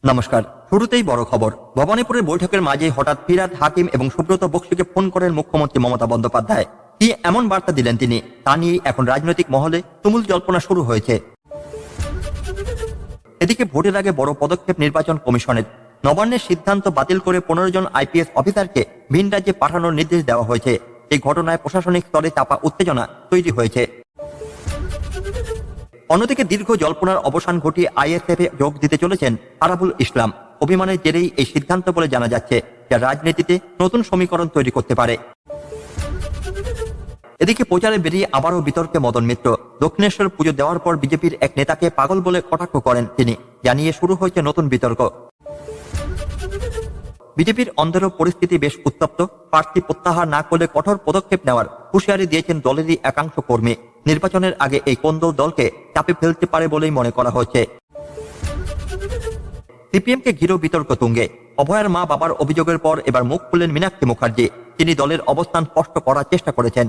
নমস্কার। শুরুতেই বড় খবর। ভবানীপুরের বৈঠকের মাঝে হঠাৎ ফিরহাদ হাকিম এবং সুব্রত বক্সিকে ফোন করেন মুখ্যমন্ত্রী মমতা বন্দ্যোপাধ্যায়। কি এমন বার্তা দিলেন তিনি, তা নিয়ে এখন রাজনৈতিক মহলে তুমুল জল্পনা শুরু হয়েছে। এদিকে ভোটের আগে বড় পদক্ষেপ নির্বাচন কমিশনের। নবান্নের সিদ্ধান্ত বাতিল করে 15 জন আইপিএস অফিসারকে ভিন রাজ্যে পাঠানোর নির্দেশ দেওয়া হয়েছে। এই ঘটনায় প্রশাসনিক স্তরে চাপা উত্তেজনা তৈরি হয়েছে। অন্যদিকে দীর্ঘ জল্পনার অবসান ঘটিয়ে আইএসএফে যোগ দিতে চলেছেন আরাবুল ইসলাম। অভিমানের জেরেই এই সিদ্ধান্ত বলে জানা যাচ্ছে, যা রাজনীতিতে নতুন সমীকরণ তৈরি করতে পারে। এদিকে প্রচারে বেরিয়ে আবারও বিতর্কে মদন মিত্র। দক্ষিণেশ্বর পুজো দেওয়ার পর বিজেপির এক নেতাকে পাগল বলে কটাক্ষ করেন তিনি, জানিয়ে শুরু হয়েছে নতুন বিতর্ক। বিজেপির অন্দরেও পরিস্থিতি বেশ উত্তপ্ত। প্রার্থী প্রত্যাহার না করলে কঠোর পদক্ষেপ নেওয়ার হুঁশিয়ারি দিয়েছেন দলেরই একাংশ কর্মী। নির্বাচনের আগে এই কোন্দল দলকে চাপে ফেলতে পারে বলেই মনে করা হচ্ছে। সিপিএমকে ঘিরেও বিতর্ক তুঙ্গে। অভয়ার মা বাবার অভিযোগের পর এবার মুখ খুললেন মীনাক্ষী মুখার্জি। তিনি দলের অবস্থান স্পষ্ট করার চেষ্টা করেছেন।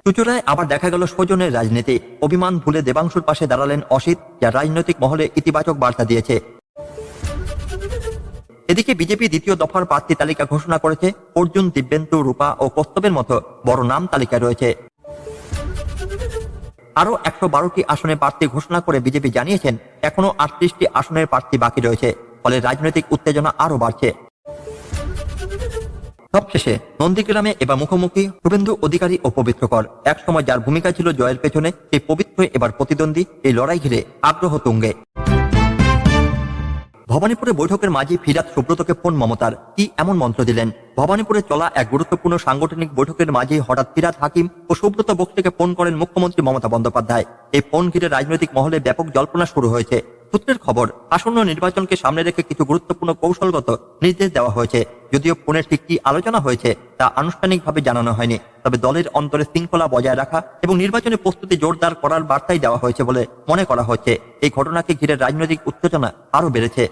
চুচুড়ায় আবার দেখা গেল স্বজনের রাজনীতি। অভিমান ভুলে দেবাংশুর পাশে দাঁড়ালেন অসিত, যা রাজনৈতিক মহলে ইতিবাচক বার্তা দিয়েছে। এদিকে বিজেপি দ্বিতীয় দফার প্রার্থী তালিকা ঘোষণা করেছে। অর্জুন, দিব্যেন্দু, রূপা ও কৌস্তবের মতো বড় নাম তালিকায় রয়েছে। আরো 112টি আসনে প্রার্থী ঘোষণা করে বিজেপি জানিয়েছেন এখনো 38টি আসনের প্রার্থী বাকি রয়েছে। ফলে রাজনৈতিক উত্তেজনা আরো বাড়ছে। সবশেষে নন্দীগ্রামে এবার মুখোমুখি শুভেন্দু অধিকারী ও পবিত্র কর। একসময় যার ভূমিকা ছিল জয়ের পেছনে, সেই পবিত্র এবার প্রতিদ্বন্দ্বী। এই লড়াই ঘিরে আগ্রহ তুঙ্গে। ভবানীপুরে বৈঠকের মাঝে ফিরহাদ সুব্রতকে ফোন মমতার। কি এমন মন্ত্র দিলেন? ভবানীপুরে চলা এক গুরুত্বপূর্ণ সাংগঠনিক বৈঠকের মাঝে হঠাৎ ফিরহাদ হাকিম ও সুব্রত বক্সিকে ফোন করেন মুখ্যমন্ত্রী মমতা বন্দ্যোপাধ্যায়। এই ফোন ঘিরে রাজনৈতিক মহলে ব্যাপক জল্পনা শুরু হয়েছে। সূত্রের খবর, আসন্ন নির্বাচনকে সামনে রেখে কিছু গুরুত্বপূর্ণ কৌশলগত নির্দেশ দেওয়া হয়েছে। যদিও ফোনে ঠিক কি আলোচনা হয়েছে তা আনুষ্ঠানিকভাবে জানানো হয়নি, তবে দলের অন্তরে শৃঙ্খলা বজায় রাখা এবং নির্বাচনী প্রস্তুতি জোরদার করার বার্তাই দেওয়া হয়েছে বলে মনে করা হচ্ছে। এই ঘটনাকে ঘিরে রাজনৈতিক উত্তেজনা আরো বেড়েছে।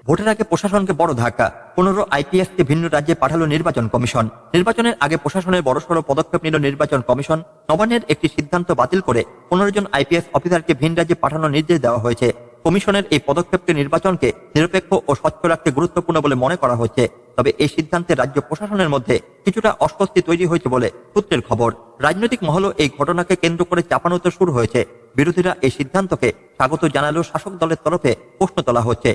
ভোটের আগে প্রশাসনকে বড় ধাক্কা। 15 আইপিএসকে ভিন্ন রাজ্যে পাঠালো নির্বাচন কমিশন। নির্বাচনের আগে প্রশাসনের বড়সড় পদক্ষেপ নিল নির্বাচন কমিশন। নবান্নের একটি সিদ্ধান্ত বাতিল করে 15 জন আইপিএস অফিসারকে ভিন রাজ্যে পাঠানোর নির্দেশ দেওয়া হয়েছে। কমিশনের এই পদক্ষেপকে নির্বাচনকে নিরপেক্ষ ও স্বচ্ছ রাখতে গুরুত্বপূর্ণ বলে মনে করা হচ্ছে। তবে এই সিদ্ধান্তে রাজ্য প্রশাসনের মধ্যে কিছুটা অস্বস্তি তৈরি হয়েছে বলে সূত্রের খবর। রাজনৈতিক মহলও এই ঘটনাকে কেন্দ্র করে চাপানোতে শুরু হয়েছে। বিরোধীরা এই সিদ্ধান্তকে স্বাগত জানালেও শাসক দলের তরফে প্রশ্ন তোলা হচ্ছে।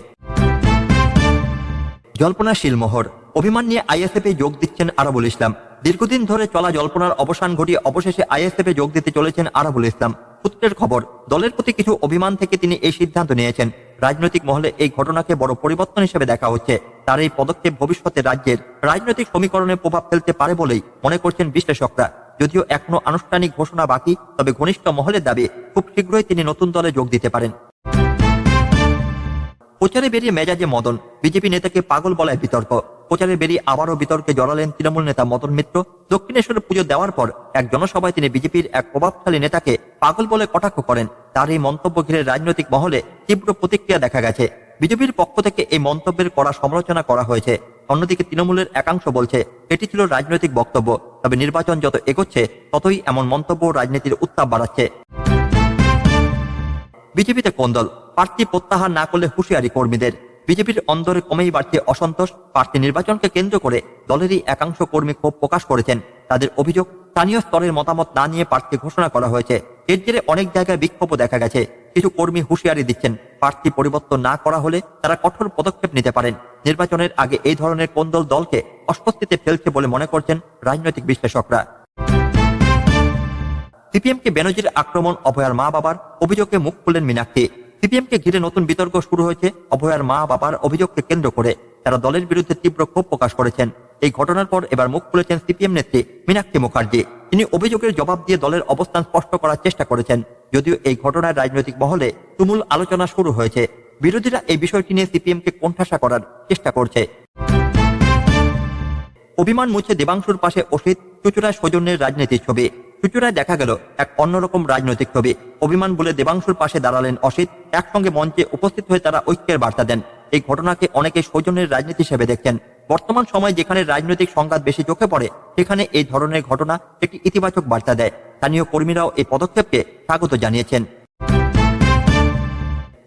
জল্পনা শিলমোহর। অভিমান নিয়ে আইএসএফে যোগ দিচ্ছেন আরাবুল ইসলাম। দীর্ঘদিন ধরে চলা জল্পনার অবসান ঘটিয়ে অবশেষে আইএসএফে যোগ দিতে চলেছেন আরাবুল ইসলাম। সূত্রের খবর, দলের প্রতি কিছু অভিমান থেকে তিনি এই সিদ্ধান্ত নিয়েছেন। রাজনৈতিক মহলে এই ঘটনাকে বড় পরিবর্তন হিসেবে দেখা হচ্ছে। তার এই পদক্ষেপ ভবিষ্যতে রাজ্যের রাজনৈতিক সমীকরণে প্রভাব ফেলতে পারে বলেই মনে করছেন বিশ্লেষকরা। যদিও এখনো আনুষ্ঠানিক ঘোষণা বাকি, তবে ঘনিষ্ঠ মহলের দাবি খুব শীঘ্রই তিনি নতুন দলে যোগ দিতে পারেন। প্রচারে বেরিয়ে মেজাজে মদন। বিজেপি নেতাকে পাগল বলায় বিতর্ক। প্রচারে বেরিয়ে আবারও বিতর্কে জড়ালেন তৃণমূল নেতা মদন মিত্র। দক্ষিণেশ্বরে পুজো দেওয়ার পর এক জনসভায় তিনি বিজেপির এক প্রভাবশালী নেতাকে পাগল বলে কটাক্ষ করেন। তার এই মন্তব্য ঘিরে রাজনৈতিক মহলে তীব্র প্রতিক্রিয়া দেখা গেছে। বিজেপির পক্ষ থেকে এই মন্তব্যের কড়া সমালোচনা করা হয়েছে। অন্যদিকে তৃণমূলের একাংশ বলছে এটি ছিল রাজনৈতিক বক্তব্য। তবে নির্বাচন যত এগোচ্ছে ততই এমন মন্তব্য রাজনীতির উত্তাপ বাড়াচ্ছে। বিজেপিতে কোন্দল। প্রার্থী প্রত্যাহার না করলে হুঁশিয়ারি কর্মীদের। বিজেপির অন্দরে কমেই বাড়ছে অসন্তোষ। প্রার্থী নির্বাচনকে কেন্দ্র করে দলেরই একাংশ কর্মী ক্ষোভ প্রকাশ করেছেন। তাদের অভিযোগ, স্থানীয় স্তরের মতামত না নিয়ে প্রার্থী ঘোষণা করা হয়েছে। এর জেরে অনেক জায়গায় বিক্ষোভও দেখা গেছে। কিছু কর্মী হুঁশিয়ারি দিচ্ছেন, প্রার্থী পরিবর্তন না করা হলে তারা কঠোর পদক্ষেপ নিতে পারেন। নির্বাচনের আগে এই ধরনের কোন্দল দলকে অস্বস্তিতে ফেলছে বলে মনে করছেন রাজনৈতিক বিশ্লেষকরা। সিপিএমকে বেনজির আক্রমণ অভয়ার মা বাবার অভিযোগে মুখ খুললেন মীনাক্ষী। সিপিএমকে ঘিরে নতুন বিতর্ক শুরু হয়েছে অভয়ার মা বাবার অভিযোগকে কেন্দ্র করে। তারা দলের বিরুদ্ধে তীব্র ক্ষোভ প্রকাশ করেছেন। এই ঘটনার পর এবার মুখ খুলেছেন সিপিএম নেত্রী মীনাক্ষী মুখার্জি। তিনি অভিযোগের জবাব দিয়ে দলের অবস্থান স্পষ্ট করার চেষ্টা করেছেন। যদিও এই ঘটনায় রাজনৈতিক মহলে তুমুল আলোচনা শুরু হয়েছে। বিরোধীরা এই বিষয়টি নিয়ে সিপিএমকে কোণঠাসা করার চেষ্টা করছে। অভিমান মুছে দেবাংশুর পাশে অসিত। চুচুড়ায় সৌজন্যের রাজনীতির ছবি। চুচুড়ায় দেখা গেল এক অন্যরকম রাজনৈতিক ছবি। অভিমান বলে দেবাংশুর পাশে দাঁড়ালেন অসিত। একসঙ্গে মঞ্চে উপস্থিত হয়ে তারা ঐক্যের বার্তা দেন। এই ঘটনাকে অনেকে সৌজন্যের রাজনীতি হিসেবে দেখছেন। বর্তমান সময়ে যেখানে রাজনৈতিক সংঘাত বেশি চোখে পড়ে, সেখানে এই ধরনের ঘটনা একটি ইতিবাচক বার্তা দেয়। স্থানীয় কর্মীরাও এই পদক্ষেপকে স্বাগত জানিয়েছেন।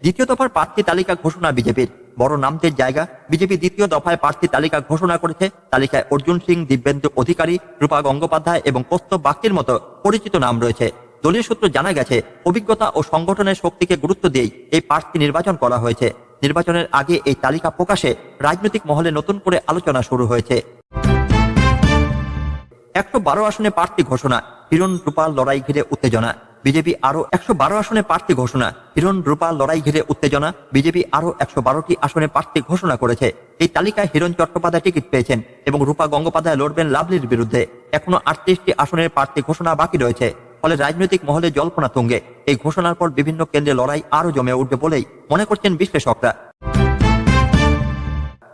দ্বিতীয় দফার প্রার্থী তালিকা ঘোষণা বিজেপির বড় নামদের জায়গা। বিজেপি দ্বিতীয় দফায় প্রার্থী তালিকা ঘোষণা করেছে। তালিকায় অর্জুন সিং, দিব্যেন্দু অধিকারী, রূপা গঙ্গোপাধ্যায় এবং কৌস্তব বাগচির মতো পরিচিত নাম রয়েছে। দলীয় সূত্র জানা গেছে, অভিজ্ঞতা ও সংগঠনের শক্তিকে গুরুত্ব দিয়েই এই প্রার্থী নির্বাচন করা হয়েছে। নির্বাচনের আগে এই তালিকা প্রকাশে রাজনৈতিক মহলে নতুন করে আলোচনা শুরু হয়েছে। 112 আসনে প্রার্থী ঘোষণা, হিরণ রূপাল লড়াই ঘিরে উত্তেজনা। বিজেপি আরো 112 আসনে প্রার্থী ঘোষণা, হিরণ রূপাল লড়াই ঘিরে উত্তেজনা। বিজেপি আরো 112টি আসনে প্রার্থী ঘোষণা করেছে। এই তালিকায় হিরণ চট্টোপাধ্যায় টিকিট পেয়েছেন এবং রূপা গঙ্গোপাধ্যায় লড়বেন লাভলির বিরুদ্ধে। এখনো 38টি আসনের প্রার্থী ঘোষণা বাকি রয়েছে। ফলে রাজনৈতিক মহলে জল্পনা তুঙ্গে। এই ঘোষণার পর বিভিন্ন কেন্দ্রে লড়াই আরো জমে উঠবে বলেই মনে করছেন বিশ্লেষকরা।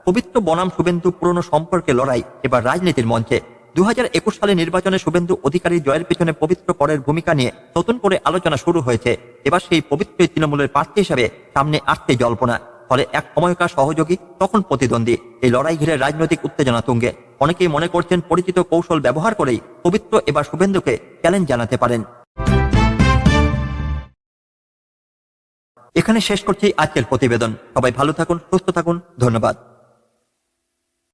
পবিত্র বনাম শুভেন্দু পুরনো সম্পর্কে লড়াই এবার রাজনীতির মঞ্চে। 2021 সালে নির্বাচনে শুভেন্দু অধিকারীর জয়ের পেছনে পবিত্র পরের ভূমিকা নিয়ে নতুন করে আলোচনা শুরু হয়েছে। এবার সেই পবিত্র তৃণমূলের প্রার্থী হিসাবে সামনে আসছে জল্পনা। ফলে এক সময়কার সহযোগী, তখন প্রতিদ্বন্দ্বী। এই লড়াই ঘিরে রাজনৈতিক উত্তেজনা তুঙ্গে। অনেকেই মনে করছেন পরিচিত কৌশল ব্যবহার করেই পবিত্র এবার শুভেন্দুকে চ্যালেঞ্জ জানাতে পারেন। এখানে শেষ করছি আজকের প্রতিবেদন। সবাই ভালো থাকুন, সুস্থ থাকুন। ধন্যবাদ।